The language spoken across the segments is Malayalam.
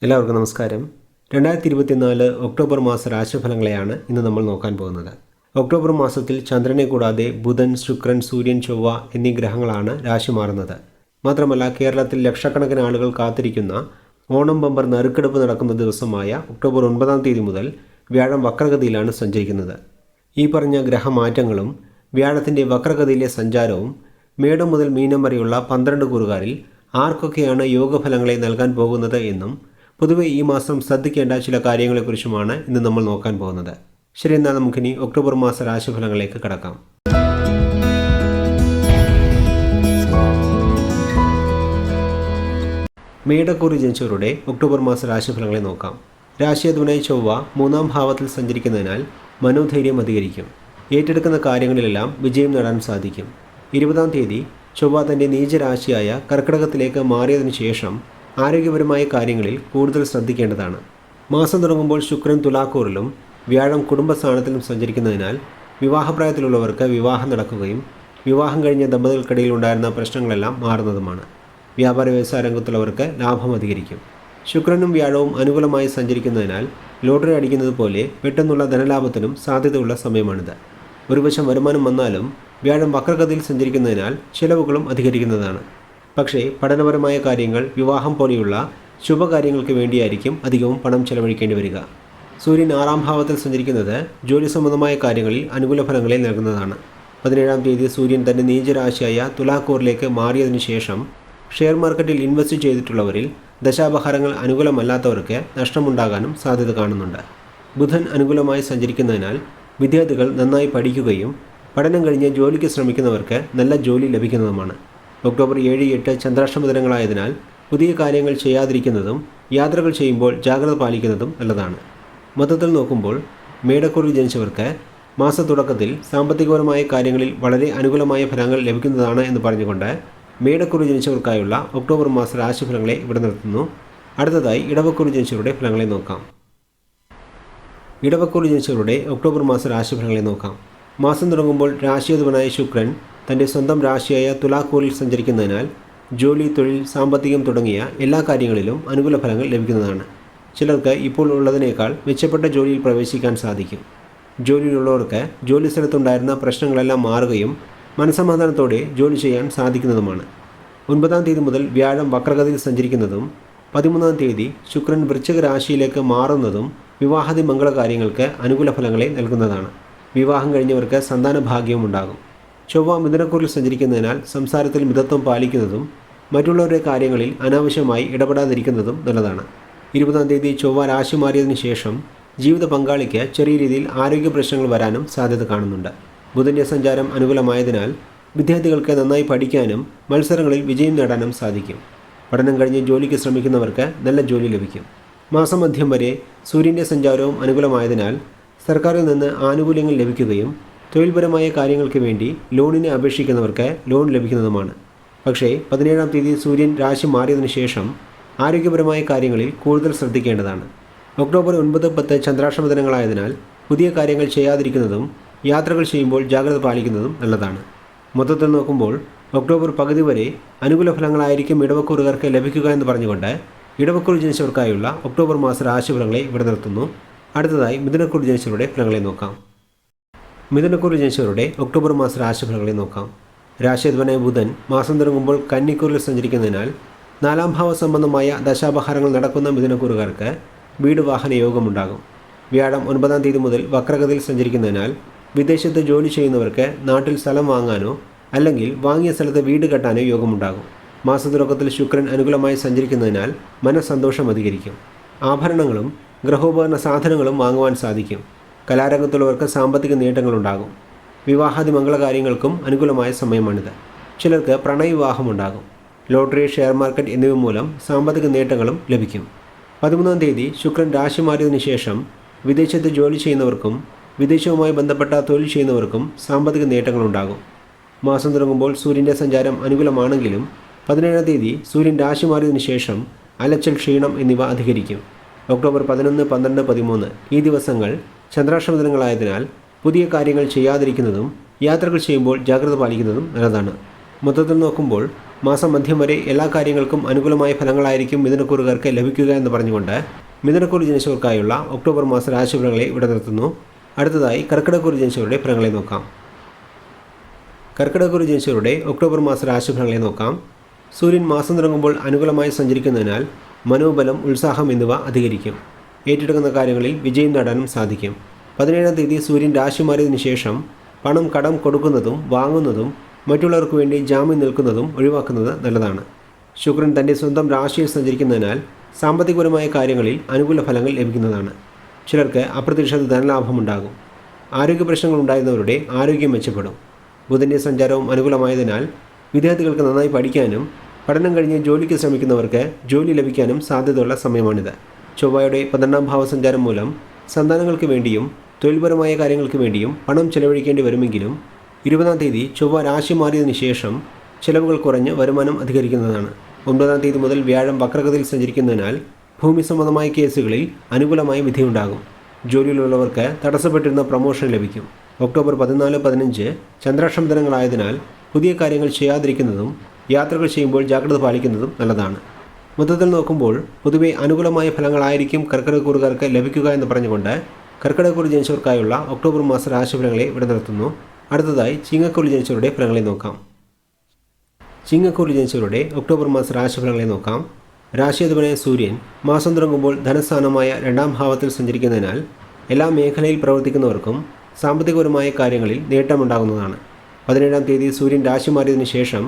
എല്ലാവർക്കും നമസ്കാരം. 2024 ഒക്ടോബർ മാസ രാശിഫലങ്ങളെയാണ് ഇന്ന് നമ്മൾ നോക്കാൻ പോകുന്നത്. ഒക്ടോബർ മാസത്തിൽ ചന്ദ്രനെ കൂടാതെ ബുധൻ, ശുക്രൻ, സൂര്യൻ, ചൊവ്വ എന്നീ ഗ്രഹങ്ങളാണ് രാശി മാറുന്നത്. മാത്രമല്ല, കേരളത്തിൽ ലക്ഷക്കണക്കിന് ആളുകൾ കാത്തിരിക്കുന്ന ഓണം ബമ്പർ നറുക്കെടുപ്പ് നടക്കുന്ന ദിവസമായ ഒക്ടോബർ 9 തീയതി മുതൽ വ്യാഴം വക്രഗതിയിലാണ് സഞ്ചരിക്കുന്നത്. ഈ പറഞ്ഞ ഗ്രഹമാറ്റങ്ങളും വ്യാഴത്തിൻ്റെ വക്രഗതിയിലെ സഞ്ചാരവും മേടം മുതൽ മീനം വരെയുള്ള 12 കൂറുകാരിൽ ആർക്കൊക്കെയാണ് യോഗഫലങ്ങളെ നൽകാൻ പോകുന്നത് എന്നും പൊതുവെ ഈ മാസം ശ്രദ്ധിക്കേണ്ട ചില കാര്യങ്ങളെക്കുറിച്ചുമാണ് ഇന്ന് നമ്മൾ നോക്കാൻ പോകുന്നത്. ശരി, എന്നാൽ നമുക്കിനി ഒക്ടോബർ മാസ രാശിഫലങ്ങളിലേക്ക് കടക്കാം. മേടക്കൂറിൽ ജനിച്ചവരുടെ ഒക്ടോബർ മാസ രാശിഫലങ്ങളെ നോക്കാം. രാശിയധിപനായ ചൊവ്വ 3-ാം ഭാവത്തിൽ സഞ്ചരിക്കുന്നതിനാൽ മനോധൈര്യം അധികരിക്കും. ഏറ്റെടുക്കുന്ന കാര്യങ്ങളിലെല്ലാം വിജയം നേടാൻ സാധിക്കും. 20-ാം തീയതി ചൊവ്വ തൻ്റെ നീചരാശിയായ കർക്കിടകത്തിലേക്ക് മാറിയതിനു ശേഷം ആരോഗ്യപരമായ കാര്യങ്ങളിൽ കൂടുതൽ ശ്രദ്ധിക്കേണ്ടതാണ്. മാസം തുടങ്ങുമ്പോൾ ശുക്രൻ തുലാക്കൂറിലും വ്യാഴം കുടുംബസ്ഥാനത്തിലും സഞ്ചരിക്കുന്നതിനാൽ വിവാഹപ്രായത്തിലുള്ളവർക്ക് വിവാഹം നടക്കുകയും വിവാഹം കഴിഞ്ഞ ദമ്പതികൾക്കിടയിൽ ഉണ്ടായിരുന്ന പ്രശ്നങ്ങളെല്ലാം മാറുന്നതുമാണ്. വ്യാപാര വ്യവസായ രംഗത്തുള്ളവർക്ക് ലാഭം അധികരിക്കും. ശുക്രനും വ്യാഴവും അനുകൂലമായി സഞ്ചരിക്കുന്നതിനാൽ ലോട്ടറി അടിക്കുന്നത് പോലെ പെട്ടെന്നുള്ള ധനലാഭത്തിനും സാധ്യതയുള്ള സമയമാണിത്. ഒരു വശം വരുമാനം വന്നാലും വ്യാഴം വക്രഗതിയിൽ സഞ്ചരിക്കുന്നതിനാൽ ചിലവുകളും അധികരിക്കുന്നതാണ്. പക്ഷേ പഠനപരമായ കാര്യങ്ങൾ, വിവാഹം പോലെയുള്ള ശുഭകാര്യങ്ങൾക്ക് വേണ്ടിയായിരിക്കും അധികവും പണം ചെലവഴിക്കേണ്ടി വരിക. സൂര്യൻ 6-ാം ഭാവത്തിൽ സഞ്ചരിക്കുന്നത് ജോലി സംബന്ധമായ കാര്യങ്ങളിൽ അനുകൂല ഫലങ്ങളെ നൽകുന്നതാണ്. 17-ാം തീയതി സൂര്യൻ തൻ്റെ നീചരാശിയായ തുലാക്കൂറിലേക്ക് മാറിയതിനു ശേഷം ഷെയർ മാർക്കറ്റിൽ ഇൻവെസ്റ്റ് ചെയ്തിട്ടുള്ളവരിൽ ദശാപഹാരങ്ങൾ അനുകൂലമല്ലാത്തവർക്ക് നഷ്ടമുണ്ടാകാനും സാധ്യത കാണുന്നുണ്ട്. ബുധൻ അനുകൂലമായി സഞ്ചരിക്കുന്നതിനാൽ വിദ്യാർത്ഥികൾ നന്നായി പഠിക്കുകയും പഠനം കഴിഞ്ഞ് ജോലിക്ക് ശ്രമിക്കുന്നവർക്ക് നല്ല ജോലി ലഭിക്കുന്നതുമാണ്. ഒക്ടോബർ 7, 8 ചന്ദ്രാഷ്ടമ ദിനങ്ങളായതിനാൽ പുതിയ കാര്യങ്ങൾ ചെയ്യാതിരിക്കുന്നതും യാത്രകൾ ചെയ്യുമ്പോൾ ജാഗ്രത പാലിക്കുന്നതും നല്ലതാണ്. മൊത്തത്തിൽ നോക്കുമ്പോൾ മേടക്കൂറിൽ ജനിച്ചവർക്ക് മാസത്തുടക്കത്തിൽ സാമ്പത്തികപരമായ കാര്യങ്ങളിൽ വളരെ അനുകൂലമായ ഫലങ്ങൾ ലഭിക്കുന്നതാണ് എന്ന് പറഞ്ഞുകൊണ്ട് മേടക്കൂറിൽ ജനിച്ചവർക്കായുള്ള ഒക്ടോബർ മാസ രാശിഫലങ്ങളെ ഇവിടെ നിർത്തുന്നു. അടുത്തതായി ഇടവക്കൂറിൽ ജനിച്ചവരുടെ ഫലങ്ങളെ നോക്കാം. ഇടവക്കൂറിൽ ജനിച്ചവരുടെ ഒക്ടോബർ മാസ രാശിഫലങ്ങളെ നോക്കാം. മാസം തുടങ്ങുമ്പോൾ രാശിയധിപനായ ശുക്രൻ തൻ്റെ സ്വന്തം രാശിയായ തുലാക്കൂറിൽ സഞ്ചരിക്കുന്നതിനാൽ ജോലി, തൊഴിൽ, സാമ്പത്തികം തുടങ്ങിയ എല്ലാ കാര്യങ്ങളിലും അനുകൂല ഫലങ്ങൾ ലഭിക്കുന്നതാണ്. ചിലർക്ക് ഇപ്പോൾ ഉള്ളതിനേക്കാൾ മെച്ചപ്പെട്ട ജോലിയിൽ പ്രവേശിക്കാൻ സാധിക്കും. ജോലിയിലുള്ളവർക്ക് ജോലി സ്ഥലത്തുണ്ടായിരുന്ന പ്രശ്നങ്ങളെല്ലാം മാറുകയും മനസ്സമാധാനത്തോടെ ജോലി ചെയ്യാൻ സാധിക്കുന്നതുമാണ്. 9-ാം തീയതി മുതൽ വ്യാഴം വക്രഗതിയിൽ സഞ്ചരിക്കുന്നതും 13-ാം തീയതി ശുക്രൻ വൃശ്ചിക രാശിയിലേക്ക് മാറുന്നതും വിവാഹാദി മംഗളകാര്യങ്ങൾക്ക് അനുകൂല ഫലങ്ങളെ നൽകുന്നതാണ്. വിവാഹം കഴിഞ്ഞവർക്ക് സന്താന ഭാഗ്യവും ഉണ്ടാകും. ചൊവ്വ മിഥുനക്കൂറിൽ സഞ്ചരിക്കുന്നതിനാൽ സംസാരത്തിൽ മിതത്വം പാലിക്കുന്നതും മറ്റുള്ളവരുടെ കാര്യങ്ങളിൽ അനാവശ്യമായി ഇടപെടാതിരിക്കുന്നതും നല്ലതാണ്. 20-ാം തീയതി ചൊവ്വ രാശി മാറിയതിനു ശേഷം ജീവിത പങ്കാളിക്ക് ചെറിയ രീതിയിൽ ആരോഗ്യ പ്രശ്നങ്ങൾ വരാനും സാധ്യത കാണുന്നുണ്ട്. ബുധൻ്റെ സഞ്ചാരം അനുകൂലമായതിനാൽ വിദ്യാർത്ഥികൾക്ക് നന്നായി പഠിക്കാനും മത്സരങ്ങളിൽ വിജയം നേടാനും സാധിക്കും. പഠനം കഴിഞ്ഞ് ജോലിക്ക് ശ്രമിക്കുന്നവർക്ക് നല്ല ജോലി ലഭിക്കും. മാസമധ്യം വരെ സൂര്യൻ്റെ സഞ്ചാരവും അനുകൂലമായതിനാൽ സർക്കാരിൽ നിന്ന് ആനുകൂല്യങ്ങൾ ലഭിക്കുകയും തൊഴിൽപരമായ കാര്യങ്ങൾക്ക് വേണ്ടി ലോണിന് അപേക്ഷിക്കുന്നവർക്ക് ലോൺ ലഭിക്കുന്നതുമാണ്. പക്ഷേ 17-ാം തീയതി സൂര്യൻ രാശി മാറിയതിനു ശേഷം ആരോഗ്യപരമായ കാര്യങ്ങളിൽ കൂടുതൽ ശ്രദ്ധിക്കേണ്ടതാണ്. ഒക്ടോബർ 9, 10 ചന്ദ്രാഷ്ടമ ദിനങ്ങളായതിനാൽ പുതിയ കാര്യങ്ങൾ ചെയ്യാതിരിക്കുന്നതും യാത്രകൾ ചെയ്യുമ്പോൾ ജാഗ്രത പാലിക്കുന്നതും നല്ലതാണ്. മൊത്തത്തിൽ നോക്കുമ്പോൾ ഒക്ടോബർ പകുതി വരെ അനുകൂല ഫലങ്ങളായിരിക്കും ഇടവക്കൂറുകാർക്ക് ലഭിക്കുക എന്ന് പറഞ്ഞുകൊണ്ട് ഇടവക്കൂറിൽ ജനിച്ചവർക്കായുള്ള ഒക്ടോബർ മാസ രാശിഫലങ്ങളെ ഇവിടെ നിർത്തുന്നു. അടുത്തതായി മിഥുനക്കൂറിൽ ജനിച്ചവരുടെ ഫലങ്ങളെ നോക്കാം. മിഥുനക്കൂറിൽ ജനിച്ചവരുടെ ഒക്ടോബർ മാസ രാശിഫലങ്ങളെ നോക്കാം. രാശിയധിപനായ ബുധൻ മാസം തുടങ്ങുമ്പോൾ കന്നിക്കൂറിൽ സഞ്ചരിക്കുന്നതിനാൽ 4-ാം ഭാവ സംബന്ധമായ ദശാപഹാരങ്ങൾ നടക്കുന്ന മിഥുനക്കൂറുകാർക്ക് വീട് വാഹന യോഗമുണ്ടാകും. വ്യാഴം 9-ാം തീയതി മുതൽ വക്രഗതിയിൽ സഞ്ചരിക്കുന്നതിനാൽ വിദേശത്ത് ജോലി ചെയ്യുന്നവർക്ക് നാട്ടിൽ സ്ഥലം വാങ്ങാനോ അല്ലെങ്കിൽ വാങ്ങിയ സ്ഥലത്ത് വീട് കെട്ടാനോ യോഗമുണ്ടാകും. മാസത്തുടക്കത്തിൽ ശുക്രൻ അനുകൂലമായി സഞ്ചരിക്കുന്നതിനാൽ മനസ്സന്തോഷം അധികരിക്കും. ആഭരണങ്ങളും ഗൃഹോപകരണ സാധനങ്ങളും വാങ്ങുവാൻ സാധിക്കും. കലാരംഗത്തുള്ളവർക്ക് സാമ്പത്തിക നേട്ടങ്ങളുണ്ടാകും. വിവാഹാദി മംഗളകാര്യങ്ങൾക്കും അനുകൂലമായ സമയമാണിത്. ചിലർക്ക് പ്രണയവിവാഹമുണ്ടാകും. ലോട്ടറി, ഷെയർ മാർക്കറ്റ് എന്നിവ മൂലം സാമ്പത്തിക നേട്ടങ്ങളും ലഭിക്കും. 13-ാം തീയതി ശുക്രൻ രാശി മാറിയതിനു ശേഷം വിദേശത്ത് ജോലി ചെയ്യുന്നവർക്കും വിദേശവുമായി ബന്ധപ്പെട്ട തൊഴിൽ ചെയ്യുന്നവർക്കും സാമ്പത്തിക നേട്ടങ്ങളുണ്ടാകും. മാസം തുടങ്ങുമ്പോൾ സൂര്യൻ്റെ സഞ്ചാരം അനുകൂലമാണെങ്കിലും 17-ാം തീയതി സൂര്യൻ രാശി മാറിയതിനു ശേഷം അലച്ചൽ, ക്ഷീണം എന്നിവ അധികരിക്കും. ഒക്ടോബർ 11, 12, 13 ഈ ദിവസങ്ങൾ ചന്ദ്രാഷ്ടമ ദിനങ്ങളായതിനാൽ പുതിയ കാര്യങ്ങൾ ചെയ്യാതിരിക്കുന്നതും യാത്രകൾ ചെയ്യുമ്പോൾ ജാഗ്രത പാലിക്കുന്നതും നല്ലതാണ്. മൊത്തത്തിൽ നോക്കുമ്പോൾ മാസം മധ്യം വരെ എല്ലാ കാര്യങ്ങൾക്കും അനുകൂലമായ ഫലങ്ങളായിരിക്കും മിഥുനക്കൂറുകാർക്ക് ലഭിക്കുക എന്ന് പറഞ്ഞുകൊണ്ട് മിഥുനക്കൂറ് ജനിച്ചവർക്കായുള്ള ഒക്ടോബർ മാസ രാശിഫലങ്ങളെ ഇവിടെ നിർത്തുന്നു. അടുത്തതായി കർക്കിടകക്കൂറ് ജനിച്ചവരുടെ ഫലങ്ങളെ നോക്കാം. കർക്കിടകക്കൂറ് ജനിച്ചവരുടെ ഒക്ടോബർ മാസ രാശിഫലങ്ങളെ നോക്കാം. സൂര്യൻ മാസം തുടങ്ങുമ്പോൾ അനുകൂലമായി സഞ്ചരിക്കുന്നതിനാൽ മനോബലം, ഉത്സാഹം എന്നിവ അധികരിക്കും. ഏറ്റെടുക്കുന്ന കാര്യങ്ങളിൽ വിജയം നേടാനും സാധിക്കും. 17-ാം തീയതി സൂര്യൻ രാശി മാറിയതിനു ശേഷം പണം കടം കൊടുക്കുന്നതും വാങ്ങുന്നതും മറ്റുള്ളവർക്ക് വേണ്ടി ജാമ്യം നിൽക്കുന്നതും ഒഴിവാക്കുന്നത് നല്ലതാണ്. ശുക്രൻ തൻ്റെ സ്വന്തം രാശിയിൽ സഞ്ചരിക്കുന്നതിനാൽ സാമ്പത്തികപരമായ കാര്യങ്ങളിൽ അനുകൂല ഫലങ്ങൾ ലഭിക്കുന്നതാണ്. ചിലർക്ക് അപ്രതീക്ഷിത ധനലാഭമുണ്ടാകും. ആരോഗ്യ പ്രശ്നങ്ങൾ ഉണ്ടായിരുന്നവരുടെ ആരോഗ്യം മെച്ചപ്പെടും. ബുധൻ്റെ സഞ്ചാരവും അനുകൂലമായതിനാൽ വിദ്യാർത്ഥികൾക്ക് നന്നായി പഠിക്കാനും പഠനം കഴിഞ്ഞ് ജോലിക്ക് ശ്രമിക്കുന്നവർക്ക് ജോലി ലഭിക്കാനും സാധ്യതയുള്ള സമയമാണിത്. ചൊവ്വയുടെ 12-ാം ഭാവസഞ്ചാരം മൂലം സന്താനങ്ങൾക്ക് വേണ്ടിയും തൊഴിൽപരമായ കാര്യങ്ങൾക്ക് വേണ്ടിയും പണം ചെലവഴിക്കേണ്ടി വരുമെങ്കിലും 20-ാം തീയതി ചൊവ്വ രാശി മാറിയതിനു ശേഷം ചിലവുകൾ കുറഞ്ഞ് വരുമാനം അധികരിക്കുന്നതാണ്. 9-ാം തീയതി മുതൽ വ്യാഴം വക്രഗതിയിൽ സഞ്ചരിക്കുന്നതിനാൽ ഭൂമി സംബന്ധമായ കേസുകളിൽ അനുകൂലമായ വിധിയുണ്ടാകും. ജോലിയിലുള്ളവർക്ക് തടസ്സപ്പെട്ടിരുന്ന പ്രമോഷൻ ലഭിക്കും. ഒക്ടോബർ 14-15 ചന്ദ്രാഷ്ടമ ദിനങ്ങളായതിനാൽ പുതിയ കാര്യങ്ങൾ ചെയ്യാതിരിക്കുന്നതും യാത്രകൾ ചെയ്യുമ്പോൾ ജാഗ്രത പാലിക്കുന്നതും നല്ലതാണ്. മൊത്തത്തിൽ നോക്കുമ്പോൾ പൊതുവെ അനുകൂലമായ ഫലങ്ങളായിരിക്കും കർക്കിടകക്കൂറുകാർക്ക് ലഭിക്കുക എന്ന് പറഞ്ഞുകൊണ്ട് കർക്കിടകക്കൂറ് ജനിച്ചവർക്കായുള്ള ഒക്ടോബർ മാസ രാശിഫലങ്ങളെ ഇവിടെ നിർത്തുന്നു. അടുത്തതായി ചിങ്ങക്കൂറ് ജനിച്ചവരുടെ ഫലങ്ങളെ നോക്കാം. ചിങ്ങക്കൂറ് ജനിച്ചവരുടെ ഒക്ടോബർ മാസ രാശിഫലങ്ങളെ നോക്കാം. രാശിയധിപനായ സൂര്യൻ മാസം തുടങ്ങുമ്പോൾ ധനസ്ഥാനമായ 2-ാം ഭാവത്തിൽ സഞ്ചരിക്കുന്നതിനാൽ എല്ലാ മേഖലയിൽ പ്രവർത്തിക്കുന്നവർക്കും സാമ്പത്തികപരമായ കാര്യങ്ങളിൽ നേട്ടമുണ്ടാകുന്നതാണ്. 17-ാം തീയതി സൂര്യൻ രാശി മാറിയതിനു ശേഷം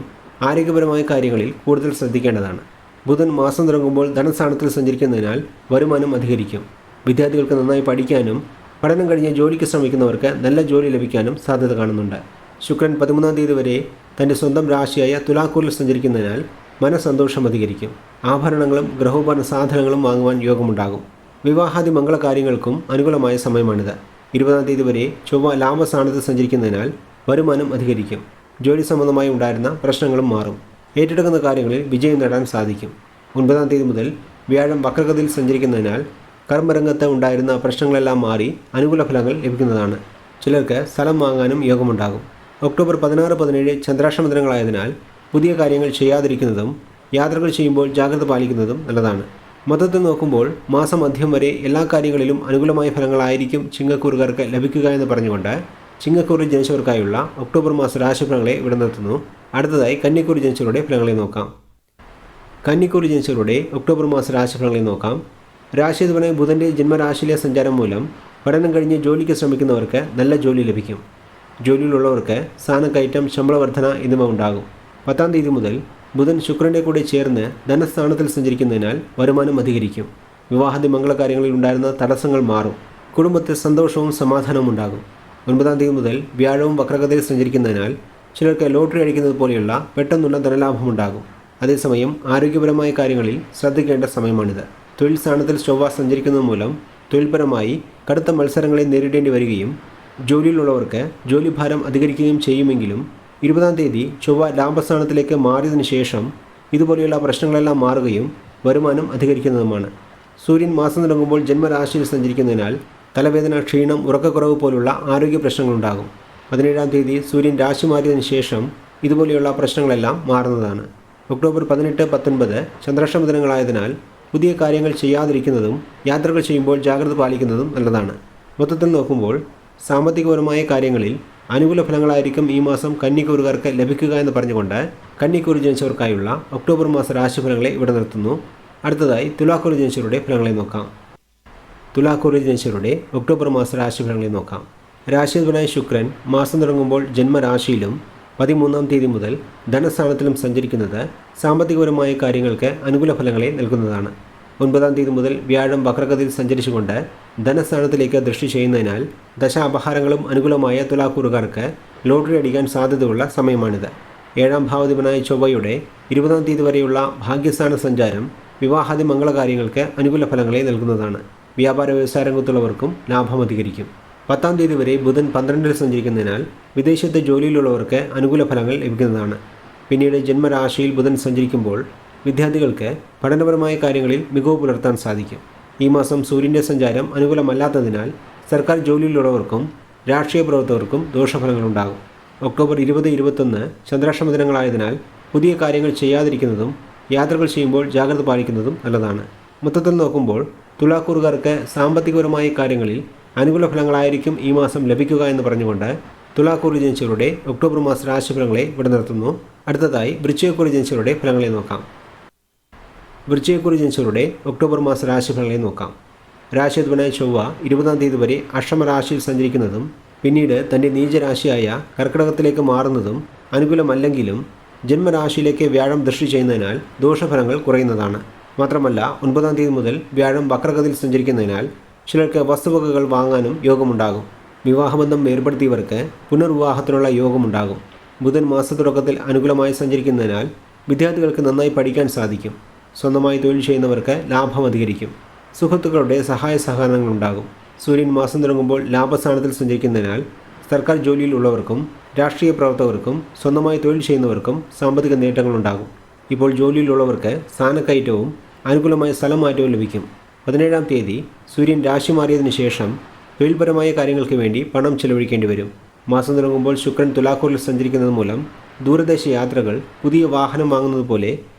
ആരോഗ്യപരമായ കാര്യങ്ങളിൽ കൂടുതൽ ശ്രദ്ധിക്കേണ്ടതാണ്. ബുധൻ മാസം തുടങ്ങുമ്പോൾ ധനസ്ഥാനത്തിൽ സഞ്ചരിക്കുന്നതിനാൽ വരുമാനം അധികരിക്കും. വിദ്യാർത്ഥികൾക്ക് നന്നായി പഠിക്കാനും പഠനം കഴിഞ്ഞ് ജോലിക്ക് ശ്രമിക്കുന്നവർക്ക് നല്ല ജോലി ലഭിക്കാനും സാധ്യത കാണുന്നുണ്ട്. ശുക്രൻ 13-ാം തീയതി വരെ തൻ്റെ സ്വന്തം രാശിയായ തുലാക്കൂറിൽ സഞ്ചരിക്കുന്നതിനാൽ മനസ്സന്തോഷം അധികരിക്കും. ആഭരണങ്ങളും ഗൃഹോപകരണ സാധനങ്ങളും വാങ്ങുവാൻ യോഗമുണ്ടാകും. വിവാഹാദി മംഗളകാര്യങ്ങൾക്കും അനുകൂലമായ സമയമാണിത്. 20-ാം തീയതി വരെ ചൊവ്വ ലാഭസ്ഥാനത്ത് സഞ്ചരിക്കുന്നതിനാൽ വരുമാനം അധികരിക്കും. ജോലി സംബന്ധമായി ഉണ്ടായിരുന്ന പ്രശ്നങ്ങളും മാറും. ഏറ്റെടുക്കുന്ന കാര്യങ്ങളിൽ വിജയം നേടാൻ സാധിക്കും. 9-ാം തീയതി മുതൽ വ്യാഴം വക്രഗതിയിൽ സഞ്ചരിക്കുന്നതിനാൽ കർമ്മരംഗത്ത് ഉണ്ടായിരുന്ന പ്രശ്നങ്ങളെല്ലാം മാറി അനുകൂല ഫലങ്ങൾ ലഭിക്കുന്നതാണ്. ചിലർക്ക് സ്ഥലം വാങ്ങാനും യോഗമുണ്ടാകും. ഒക്ടോബർ 16-17 ചന്ദ്രാഷ്ടമ ദിനങ്ങളായതിനാൽ പുതിയ കാര്യങ്ങൾ ചെയ്യാതിരിക്കുന്നതും യാത്രകൾ ചെയ്യുമ്പോൾ ജാഗ്രത പാലിക്കുന്നതും നല്ലതാണ്. മൊത്തത്തിൽ നോക്കുമ്പോൾ മാസം മധ്യം വരെ എല്ലാ കാര്യങ്ങളിലും അനുകൂലമായ ഫലങ്ങളായിരിക്കും ചിങ്ങക്കൂറുകാർക്ക് ലഭിക്കുക എന്ന് പറഞ്ഞുകൊണ്ട് ചിങ്ങക്കൂറിൽ ജനിച്ചവർക്കായുള്ള ഒക്ടോബർ മാസ രാശിഫലങ്ങളെ ഇവിടെ നിർത്തുന്നു. അടുത്തതായി കന്നിക്കൂറ് ജനിച്ചവരുടെ ഫലങ്ങളെ നോക്കാം. കന്നിക്കൂറ് ജനിച്ചവരുടെ ഒക്ടോബർ മാസ രാശിഫലങ്ങളെ നോക്കാം. രാശിയധിപനായ ബുധൻ്റെ ജന്മരാശിയിലെ സഞ്ചാരം മൂലം പഠനം കഴിഞ്ഞ് ജോലിക്ക് ശ്രമിക്കുന്നവർക്ക് നല്ല ജോലി ലഭിക്കും. ജോലിയിലുള്ളവർക്ക് സ്ഥാനക്കയറ്റം, ശമ്പള വർധന എന്നിവ ഉണ്ടാകും. 10-ാം തീയതി മുതൽ ബുധൻ ശുക്രൻ്റെ കൂടെ ചേർന്ന് ധനസ്ഥാനത്തിൽ സഞ്ചരിക്കുന്നതിനാൽ വരുമാനം അധികരിക്കും. വിവാഹാദി മംഗളകാര്യങ്ങളിൽ ഉണ്ടായിരുന്ന തടസ്സങ്ങൾ മാറും. കുടുംബത്തിൽ സന്തോഷവും സമാധാനവും ഉണ്ടാകും. 9-ാം തീയതി മുതൽ വ്യാഴവും വക്രഗതിയിൽ സഞ്ചരിക്കുന്നതിനാൽ ചിലർക്ക് ലോട്ടറി അടിക്കുന്നത് പോലെയുള്ള പെട്ടെന്നുള്ള ധനലാഭമുണ്ടാകും. അതേസമയം ആരോഗ്യപരമായ കാര്യങ്ങളിൽ ശ്രദ്ധിക്കേണ്ട സമയമാണിത്. തൊഴിൽ സ്ഥാനത്തിൽ ചൊവ്വ സഞ്ചരിക്കുന്നത് മൂലം തൊഴിൽപരമായി കടുത്ത മത്സരങ്ങളെ നേരിടേണ്ടി വരികയും ജോലിയിലുള്ളവർക്ക് ജോലിഭാരം അധികരിക്കുകയും ചെയ്യുമെങ്കിലും 20-ാം തീയതി ചൊവ്വ ലാഭസ്ഥാനത്തിലേക്ക് മാറിയതിനു ശേഷം ഇതുപോലെയുള്ള പ്രശ്നങ്ങളെല്ലാം മാറുകയും വരുമാനം അധികരിക്കുന്നതുമാണ്. സൂര്യൻ മാസം തുടങ്ങുമ്പോൾ ജന്മരാശിയിൽ സഞ്ചരിക്കുന്നതിനാൽ തലവേദന, ക്ഷീണം, ഉറക്കക്കുറവ് പോലുള്ള ആരോഗ്യ പ്രശ്നങ്ങളുണ്ടാകും. 17-ാം തീയതി സൂര്യൻ രാശി മാറിയതിനു ശേഷം ഇതുപോലെയുള്ള പ്രശ്നങ്ങളെല്ലാം മാറുന്നതാണ്. ഒക്ടോബർ 18-19 ചന്ദ്രാഷ്ടമ ദിനങ്ങളായതിനാൽ പുതിയ കാര്യങ്ങൾ ചെയ്യാതിരിക്കുന്നതും യാത്രകൾ ചെയ്യുമ്പോൾ ജാഗ്രത പാലിക്കുന്നതും നല്ലതാണ്. മൊത്തത്തിൽ നോക്കുമ്പോൾ സാമ്പത്തികപരമായ കാര്യങ്ങളിൽ അനുകൂല ഫലങ്ങളായിരിക്കും ഈ മാസം കന്നിക്കൂറുകാർക്ക് ലഭിക്കുക എന്ന് പറഞ്ഞുകൊണ്ട് കന്നിക്കൂറ് ജനിച്ചവർക്കായുള്ള ഒക്ടോബർ മാസ രാശിഫലങ്ങളെ ഇവിടെ നിർത്തുന്നു. അടുത്തതായി തുലാക്കൂറ് ജനിച്ചവരുടെ ഫലങ്ങളെ നോക്കാം. തുലാക്കൂറിൽ ജനിച്ചവരുടെ ഒക്ടോബർ മാസ രാശിഫലങ്ങളെ നോക്കാം. രാശിയധിപനായ ശുക്രൻ മാസം തുടങ്ങുമ്പോൾ ജന്മരാശിയിലും 13-ാം തീയതി മുതൽ ധനസ്ഥാനത്തിലും സഞ്ചരിക്കുന്നത് സാമ്പത്തികപരമായ കാര്യങ്ങൾക്ക് അനുകൂല ഫലങ്ങളെ നൽകുന്നതാണ്. 9-ാം തീയതി മുതൽ വ്യാഴം വക്രഗതിയിൽ സഞ്ചരിച്ചുകൊണ്ട് ധനസ്ഥാനത്തിലേക്ക് ദൃഷ്ടി ചെയ്യുന്നതിനാൽ ദശാപഹാരങ്ങളും അനുകൂലമായ തുലാക്കൂറുകാർക്ക് ലോട്ടറി അടിക്കാൻ സാധ്യതയുള്ള സമയമാണിത്. 7-ാം ഭാവാധിപനായ ചൊവ്വയുടെ 20-ാം തീയതി വരെയുള്ള ഭാഗ്യസ്ഥാന സഞ്ചാരം വിവാഹാദി മംഗളകാര്യങ്ങൾക്ക് അനുകൂല ഫലങ്ങളെ നൽകുന്നതാണ്. വ്യാപാര വ്യവസായ രംഗത്തുള്ളവർക്കും ലാഭം അധികരിക്കും. 10-ാം തീയതി വരെ ബുധൻ 12-ൽ സഞ്ചരിക്കുന്നതിനാൽ വിദേശത്തെ ജോലിയിലുള്ളവർക്ക് അനുകൂല ഫലങ്ങൾ ലഭിക്കുന്നതാണ്. പിന്നീട് ജന്മരാശിയിൽ ബുധൻ സഞ്ചരിക്കുമ്പോൾ വിദ്യാർത്ഥികൾക്ക് പഠനപരമായ കാര്യങ്ങളിൽ മികവ് പുലർത്താൻ സാധിക്കും. ഈ മാസം സൂര്യൻ്റെ സഞ്ചാരം അനുകൂലമല്ലാത്തതിനാൽ സർക്കാർ ജോലിയിലുള്ളവർക്കും രാഷ്ട്രീയ പ്രവർത്തകർക്കും ദോഷഫലങ്ങളുണ്ടാകും. ഒക്ടോബർ 20-21 ചന്ദ്രാഷ്ടമ ദിനങ്ങളായതിനാൽ പുതിയ കാര്യങ്ങൾ ചെയ്യാതിരിക്കുന്നതും യാത്രകൾ ചെയ്യുമ്പോൾ ജാഗ്രത പാലിക്കുന്നതും നല്ലതാണ്. മൊത്തത്തിൽ നോക്കുമ്പോൾ തുലാക്കൂറുകാർക്ക് സാമ്പത്തികപരമായ കാര്യങ്ങളിൽ അനുകൂല ഫലങ്ങളായിരിക്കും ഈ മാസം ലഭിക്കുക എന്ന് പറഞ്ഞുകൊണ്ട് തുലാക്കൂറിൽ ജനിച്ചവരുടെ ഒക്ടോബർ മാസ രാശിഫലങ്ങളെ ഇവിടെ നിർത്തുന്നു. അടുത്തതായി വൃശ്ചികക്കൂറിൽ ജനിച്ചവരുടെ ഫലങ്ങളെ നോക്കാം. വൃശ്ചികക്കൂറിൽ ജനിച്ചവരുടെ ഒക്ടോബർ മാസ രാശിഫലങ്ങളെ നോക്കാം. രാശിയധിപനായ ചൊവ്വ 20-ാം തീയതി വരെ അഷ്ടമരാശിയിൽ സഞ്ചരിക്കുന്നതും പിന്നീട് തൻ്റെ നീചരാശിയായ കർക്കിടകത്തിലേക്ക് മാറുന്നതും അനുകൂലമല്ലെങ്കിലും ജന്മരാശിയിലേക്ക് വ്യാഴം ദൃഷ്ടി ചെയ്യുന്നതിനാൽ ദോഷഫലങ്ങൾ കുറയുന്നതാണ്. മാത്രമല്ല 9-ാം തീയതി മുതൽ വ്യാഴം വക്രഗതിയിൽ സഞ്ചരിക്കുന്നതിനാൽ ചിലർക്ക് വസ്തുവകകൾ വാങ്ങാനും യോഗമുണ്ടാകും. വിവാഹബന്ധം ഏർപ്പെടുത്തിയവർക്ക് പുനർവിവാഹത്തിനുള്ള യോഗമുണ്ടാകും. ബുധൻ മാസത്തുടക്കത്തിൽ അനുകൂലമായി സഞ്ചരിക്കുന്നതിനാൽ വിദ്യാർത്ഥികൾക്ക് നന്നായി പഠിക്കാൻ സാധിക്കും. സ്വന്തമായി തൊഴിൽ ചെയ്യുന്നവർക്ക് ലാഭം അധികരിക്കും. സുഹൃത്തുക്കളുടെ സഹായ സഹകരണങ്ങളുണ്ടാകും. സൂര്യൻ മാസം തുടങ്ങുമ്പോൾ ലാഭസ്ഥാനത്തിൽ സഞ്ചരിക്കുന്നതിനാൽ സർക്കാർ ജോലിയിൽ ഉള്ളവർക്കും രാഷ്ട്രീയ പ്രവർത്തകർക്കും സ്വന്തമായി തൊഴിൽ ചെയ്യുന്നവർക്കും സാമ്പത്തിക നേട്ടങ്ങളുണ്ടാകും. ഇപ്പോൾ ജോലിയിലുള്ളവർക്ക് സ്ഥാനക്കയറ്റവും അനുകൂലമായ സ്ഥലം മാറ്റവും ലഭിക്കും. 17-ാം തീയതി സൂര്യൻ രാശി മാറിയതിനു ശേഷം തൊഴിൽപരമായ കാര്യങ്ങൾക്ക് വേണ്ടി പണം ചെലവഴിക്കേണ്ടി വരും. മാസം തുടങ്ങുമ്പോൾ ശുക്രൻ തുലാക്കൂറിൽ സഞ്ചരിക്കുന്നത് മൂലം ദൂരദേശ യാത്രകൾ, പുതിയ വാഹനം വാങ്ങുന്നത് പോലെ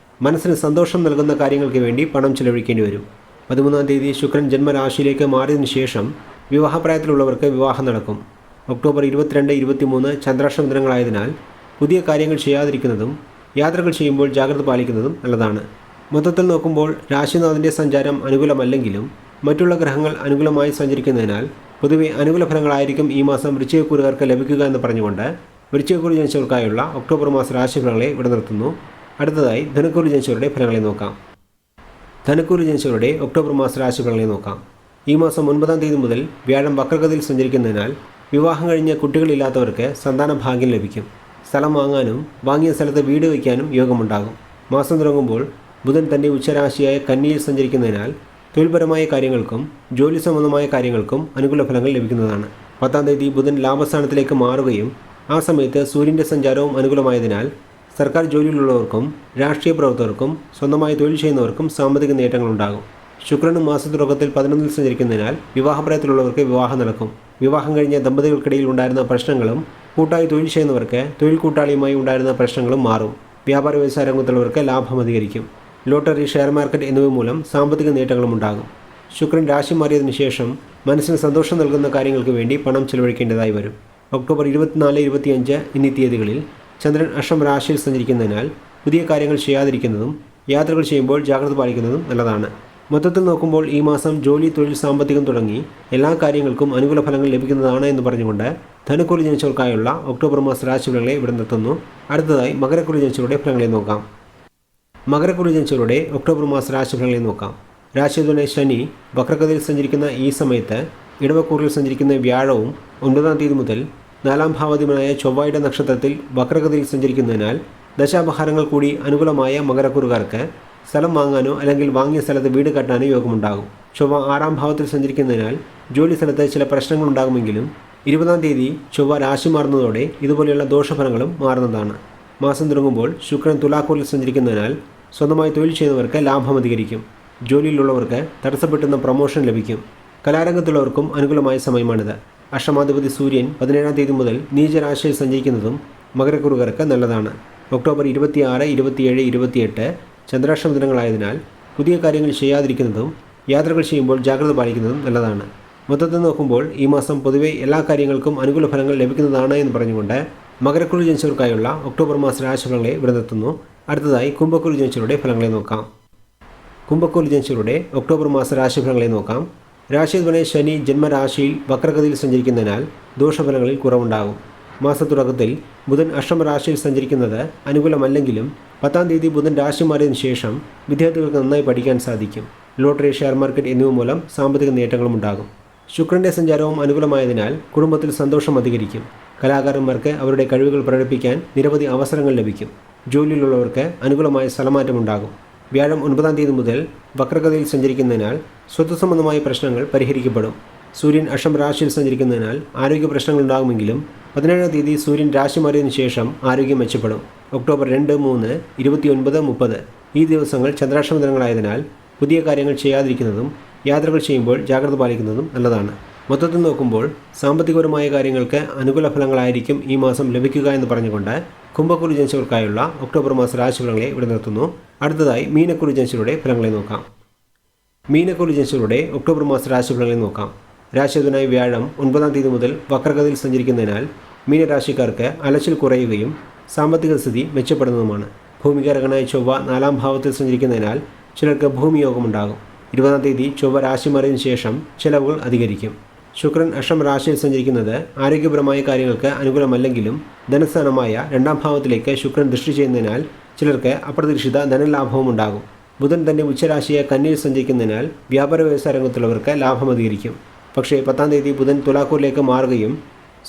മനസ്സിന് സന്തോഷം നൽകുന്ന കാര്യങ്ങൾക്ക് വേണ്ടി പണം ചെലവഴിക്കേണ്ടി വരും. 13-ാം തീയതി ശുക്രൻ ജന്മരാശിയിലേക്ക് മാറിയതിനു ശേഷം വിവാഹപ്രായത്തിലുള്ളവർക്ക് വിവാഹം നടക്കും. ഒക്ടോബർ 22, 23 ചന്ദ്രാഷ്ടമ ദിനങ്ങളായതിനാൽ പുതിയ കാര്യങ്ങൾ ചെയ്യാതിരിക്കുന്നതും യാത്രകൾ ചെയ്യുമ്പോൾ ജാഗ്രത പാലിക്കുന്നതും നല്ലതാണ്. മൊത്തത്തിൽ നോക്കുമ്പോൾ രാശിനാഥൻ്റെ സഞ്ചാരം അനുകൂലമല്ലെങ്കിലും മറ്റുള്ള ഗ്രഹങ്ങൾ അനുകൂലമായി സഞ്ചരിക്കുന്നതിനാൽ പൊതുവെ അനുകൂല ഫലങ്ങളായിരിക്കും ഈ മാസം വൃശ്ചികക്കൂറുകാർക്ക് ലഭിക്കുക എന്ന് പറഞ്ഞുകൊണ്ട് വൃശ്ചികക്കൂറിൽ ജനിച്ചവർക്കായുള്ള ഒക്ടോബർ മാസ രാശിഫലങ്ങളെ ഇവിടെ നിർത്തുന്നു. അടുത്തതായി ധനുക്കൂറിൽ ജനിച്ചവരുടെ ഫലങ്ങളെ നോക്കാം. ധനുക്കൂറിൽ ജനിച്ചവരുടെ ഒക്ടോബർ മാസ രാശിഫലങ്ങളെ നോക്കാം. ഈ മാസം 9-ാം തീയതി മുതൽ വ്യാഴം വക്രഗതിയിൽ സഞ്ചരിക്കുന്നതിനാൽ വിവാഹം കഴിഞ്ഞ കുട്ടികളില്ലാത്തവർക്ക് സന്താന ഭാഗ്യം ലഭിക്കും. സ്ഥലം വാങ്ങാനും വാങ്ങിയ സ്ഥലത്ത് വീട് വയ്ക്കാനും യോഗമുണ്ടാകും. മാസം തുടങ്ങുമ്പോൾ ബുധൻ തൻ്റെ ഉച്ചരാശിയായ കന്നിയിൽ സഞ്ചരിക്കുന്നതിനാൽ തൊഴിൽപരമായ കാര്യങ്ങൾക്കും ജോലി സംബന്ധമായ കാര്യങ്ങൾക്കും അനുകൂല ഫലങ്ങൾ ലഭിക്കുന്നതാണ്. 10-ാം തീയതി ബുധൻ ലാഭസ്ഥാനത്തിലേക്ക് മാറുകയും ആ സമയത്ത് സൂര്യൻ്റെ സഞ്ചാരവും അനുകൂലമായതിനാൽ സർക്കാർ ജോലിയിലുള്ളവർക്കും രാഷ്ട്രീയ പ്രവർത്തകർക്കും സ്വന്തമായി തൊഴിൽ ചെയ്യുന്നവർക്കും സാമ്പത്തിക നേട്ടങ്ങളുണ്ടാകും. ശുക്രനും മാസത്തുടക്കത്തിൽ 11-ൽ സഞ്ചരിക്കുന്നതിനാൽ വിവാഹപ്രായത്തിലുള്ളവർക്ക് വിവാഹം നടക്കും. വിവാഹം കഴിഞ്ഞ ദമ്പതികൾക്കിടയിൽ ഉണ്ടായിരുന്ന പ്രശ്നങ്ങളും കൂട്ടായി തൊഴിൽ ചെയ്യുന്നവർക്ക് തൊഴിൽ കൂട്ടാളിയുമായി ഉണ്ടായിരുന്ന പ്രശ്നങ്ങളും മാറും. വ്യാപാര വ്യവസായ രംഗത്തുള്ളവർക്ക് ലാഭം അധികരിക്കും. ലോട്ടറി, ഷെയർ മാർക്കറ്റ് എന്നിവ മൂലം സാമ്പത്തിക നേട്ടങ്ങളും ഉണ്ടാകും. ശുക്രൻ രാശി മാറിയതിനു ശേഷം മനസ്സിന് സന്തോഷം നൽകുന്ന കാര്യങ്ങൾക്ക് വേണ്ടി പണം ചെലവഴിക്കേണ്ടതായി വരും. ഒക്ടോബർ 24, 25 എന്നീ തീയതികളിൽ ചന്ദ്രൻ അഷ്ടമ രാശിയിൽ സഞ്ചരിക്കുന്നതിനാൽ പുതിയ കാര്യങ്ങൾ ചെയ്യാതിരിക്കുന്നതും യാത്രകൾ ചെയ്യുമ്പോൾ ജാഗ്രത പാലിക്കുന്നതും നല്ലതാണ്. മൊത്തത്തിൽ നോക്കുമ്പോൾ ഈ മാസം ജോലി, തൊഴിൽ, സാമ്പത്തികം തുടങ്ങി എല്ലാ കാര്യങ്ങൾക്കും അനുകൂല ഫലങ്ങൾ ലഭിക്കുന്നതാണ് എന്ന് പറഞ്ഞുകൊണ്ട് ധനുക്കൂറിൽ ജനിച്ചവർക്കായുള്ള ഒക്ടോബർ മാസ രാശിഫലങ്ങളെ ഇവിടെ നിർത്തുന്നു. അടുത്തതായി മകരക്കൂറിൽ ജനിച്ചവരുടെ ഫലങ്ങളെ നോക്കാം. മകരക്കൂറിൽ ജനിച്ചവരുടെ ഒക്ടോബർ മാസ രാശിഫലങ്ങളെ നോക്കാം. രാശിയുടെ ശനി വക്രഗതിയിൽ സഞ്ചരിക്കുന്ന ഈ സമയത്ത് ഇടവക്കൂറിൽ സഞ്ചരിക്കുന്ന വ്യാഴവും 9-ാം തീയതി മുതൽ 4-ാം ഭാവാധിപനായ ചൊവ്വയുടെ നക്ഷത്രത്തിൽ വക്രഗതിയിൽ സഞ്ചരിക്കുന്നതിനാൽ ദശാപഹാരങ്ങൾ കൂടി അനുകൂലമായ മകരക്കൂറുകാർക്ക് സ്ഥലം വാങ്ങാനോ അല്ലെങ്കിൽ വാങ്ങിയ സ്ഥലത്ത് വീട് കെട്ടാനോ യോഗമുണ്ടാകും. ചൊവ്വ 6-ാം ഭാവത്തിൽ സഞ്ചരിക്കുന്നതിനാൽ ജോലി സ്ഥലത്ത് ചില പ്രശ്നങ്ങളുണ്ടാകുമെങ്കിലും 20-ാം തീയതി ചൊവ്വ രാശി മാറുന്നതോടെ ഇതുപോലെയുള്ള ദോഷഫലങ്ങളും മാറുന്നതാണ്. മാസം തുടങ്ങുമ്പോൾ ശുക്രൻ തുലാക്കൂറിൽ സഞ്ചരിക്കുന്നതിനാൽ സ്വന്തമായി തൊഴിൽ ചെയ്യുന്നവർക്ക് ലാഭം അധികരിക്കും. ജോലിയിലുള്ളവർക്ക് തടസ്സപ്പെട്ടുന്ന പ്രൊമോഷൻ ലഭിക്കും. കലാരംഗത്തുള്ളവർക്കും അനുകൂലമായ സമയമാണിത്. അഷ്ടമാധിപതി സൂര്യൻ 17-ാം തീയതി മുതൽ നീചരാശിയിൽ സഞ്ചരിക്കുന്നതും മകരക്കൂറുകാർക്ക് നല്ലതാണ്. ഒക്ടോബർ 26, 27, 28 ചന്ദ്രാഷ്ടമ ദിനങ്ങളായതിനാൽ പുതിയ കാര്യങ്ങൾ ചെയ്യാതിരിക്കുന്നതും യാത്രകൾ ചെയ്യുമ്പോൾ ജാഗ്രത പാലിക്കുന്നതും നല്ലതാണ്. മൊത്തത്തിൽ നോക്കുമ്പോൾ ഈ മാസം പൊതുവെ എല്ലാ കാര്യങ്ങൾക്കും അനുകൂല ഫലങ്ങൾ ലഭിക്കുന്നതാണ് എന്ന് പറഞ്ഞുകൊണ്ട് മകരക്കൂറിൽ ജനിച്ചവർക്കായുള്ള ഒക്ടോബർ മാസ രാശിഫലങ്ങളെ ഇവിടെ നിർത്തുന്നു. അടുത്തതായി കുംഭക്കൂറിൽ ജനിച്ചവരുടെ ഫലങ്ങളെ നോക്കാം. കുംഭക്കൂറിൽ ജനിച്ചവരുടെ ഒക്ടോബർ മാസ രാശിഫലങ്ങളെ നോക്കാം. രാശിയധിപനായ ശനി ജന്മരാശിയിൽ വക്രഗതിയിൽ സഞ്ചരിക്കുന്നതിനാൽ ദോഷഫലങ്ങളിൽ കുറവുണ്ടാകും. മാസത്തുടക്കത്തിൽ ബുധൻ അഷ്ടമരാശിയിൽ സഞ്ചരിക്കുന്നത് അനുകൂലമല്ലെങ്കിലും 10-ാം തീയതി ബുധൻ രാശി മാറിയതിനു ശേഷം വിദ്യാർത്ഥികൾക്ക് നന്നായി പഠിക്കാൻ സാധിക്കും. ലോട്ടറി, ഷെയർ മാർക്കറ്റ് എന്നിവ മൂലം സാമ്പത്തിക നേട്ടങ്ങളും ഉണ്ടാകും. ശുക്രൻ്റെ സഞ്ചാരവും അനുകൂലമായതിനാൽ കുടുംബത്തിൽ സന്തോഷം അധികരിക്കും. കലാകാരന്മാർക്ക് അവരുടെ കഴിവുകൾ പ്രകടിപ്പിക്കാൻ നിരവധി അവസരങ്ങൾ ലഭിക്കും. ജോലിയിലുള്ളവർക്ക് അനുകൂലമായ സ്ഥലമാറ്റമുണ്ടാകും. വ്യാഴം 9-ാം തീയതി മുതൽ വക്രഗതിയിൽ സഞ്ചരിക്കുന്നതിനാൽ സ്വത്ത് സംബന്ധമായ പ്രശ്നങ്ങൾ പരിഹരിക്കപ്പെടും. സൂര്യൻ അഷ്ടമ രാശിയിൽ സഞ്ചരിക്കുന്നതിനാൽ ആരോഗ്യ പ്രശ്നങ്ങളുണ്ടാകുമെങ്കിലും 17-ാം തീയതി സൂര്യൻ രാശി മാറിയതിനു ശേഷം ആരോഗ്യം മെച്ചപ്പെടും. ഒക്ടോബർ 2, 3, 29, 30 ഈ ദിവസങ്ങൾ ചന്ദ്രാഷ്ടമ ദിനങ്ങളായതിനാൽ പുതിയ കാര്യങ്ങൾ ചെയ്യാതിരിക്കുന്നതും യാത്രകൾ ചെയ്യുമ്പോൾ ജാഗ്രത പാലിക്കുന്നതും നല്ലതാണ്. മൊത്തത്തിൽ നോക്കുമ്പോൾ സാമ്പത്തികപരമായ കാര്യങ്ങൾക്ക് അനുകൂല ഫലങ്ങളായിരിക്കും ഈ മാസം ലഭിക്കുക എന്ന് പറഞ്ഞുകൊണ്ട് കുംഭക്കുറി ജനിച്ചവർക്കായുള്ള ഒക്ടോബർ മാസ രാശിഫലങ്ങളെ ഇവിടെ നിർത്തുന്നു. അടുത്തതായി മീനക്കുറി ജനിച്ചവരുടെ ഫലങ്ങളെ നോക്കാം. മീനക്കുറി ജനിച്ചവരുടെ ഒക്ടോബർ മാസ രാശിഫലങ്ങളെ നോക്കാം. രാശിയാധിപനായ വ്യാഴം 9-ാം തീയതി മുതൽ വക്രഗതിയിൽ സഞ്ചരിക്കുന്നതിനാൽ മീനരാശിക്കാർക്ക് അലച്ചിൽ കുറയുകയും സാമ്പത്തിക സ്ഥിതി മെച്ചപ്പെടുന്നതുമാണ്. ഭൂമികാരകനായ ചൊവ്വ 4-ാം ഭാവത്തിൽ സഞ്ചരിക്കുന്നതിനാൽ ചിലർക്ക് ഭൂമിയോഗമുണ്ടാകും. 20-ാം തീയതി ചൊവ്വ രാശി മാറിയതിനു ശേഷം ചെലവുകൾ അധികരിക്കും. ശുക്രൻ അഷ്ടമ രാശിയിൽ സഞ്ചരിക്കുന്നത് ആരോഗ്യപരമായ കാര്യങ്ങൾക്ക് അനുകൂലമല്ലെങ്കിലും ധനസ്ഥാനമായ 2-ാം ഭാവത്തിലേക്ക് ശുക്രൻ ദൃഷ്ടി ചെയ്യുന്നതിനാൽ ചിലർക്ക് അപ്രതീക്ഷിത ധനലാഭവും ഉണ്ടാകും. ബുധൻ തൻ്റെ ഉച്ചരാശിയെ കന്നിയിൽ സഞ്ചരിക്കുന്നതിനാൽ വ്യാപാര വ്യവസായ രംഗത്തുള്ളവർക്ക് ലാഭം അധികരിക്കും. പക്ഷേ 10-ാം തീയതി ബുധൻ തുലാക്കൂറിലേക്ക് മാറുകയും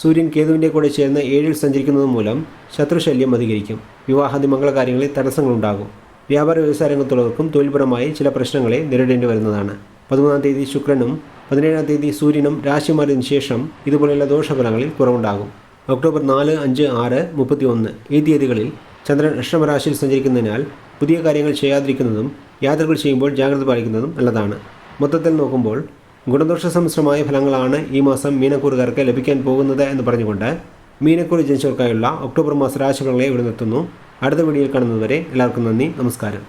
സൂര്യൻ കേതുവിൻ്റെ കൂടെ ചേർന്ന് 7-ൽ സഞ്ചരിക്കുന്നത് മൂലം ശത്രുശല്യം അധികരിക്കും. വിവാഹാദി മംഗളകാര്യങ്ങളിൽ തടസ്സങ്ങളുണ്ടാകും. വ്യാപാര വ്യവസായ രംഗത്തുള്ളവർക്കും തൊഴിൽപരമായി ചില പ്രശ്നങ്ങളെ നേരിടേണ്ടി വരുന്നതാണ്. 13-ാം തീയതി ശുക്രനും 17-ാം തീയതി സൂര്യനും രാശി മാറിയതിനു ശേഷം ഇതുപോലെയുള്ള ദോഷഫലങ്ങളിൽ കുറവുണ്ടാകും. ഒക്ടോബർ 4, 5, 6, 31 ഈ തീയതികളിൽ ചന്ദ്രൻ അഷ്ടമരാശിയിൽ സഞ്ചരിക്കുന്നതിനാൽ പുതിയ കാര്യങ്ങൾ ചെയ്യാതിരിക്കുന്നതും യാത്രകൾ ചെയ്യുമ്പോൾ ജാഗ്രത പാലിക്കുന്നതും നല്ലതാണ്. മൊത്തത്തിൽ നോക്കുമ്പോൾ ഗുണദോഷ സമ്മിശ്രമായ ഫലങ്ങളാണ് ഈ മാസം മീനക്കൂറുകാർക്ക് ലഭിക്കാൻ പോകുന്നത് എന്ന് പറഞ്ഞുകൊണ്ട് മീനക്കൂറി ജനിച്ചവർക്കായുള്ള ഒക്ടോബർ മാസ രാശിഫലങ്ങളെ ഇവിടെ നിർത്തുന്നു. അടുത്ത വീഡിയോയിൽ കാണുന്നതുവരെ എല്ലാവർക്കും നന്ദി, നമസ്കാരം.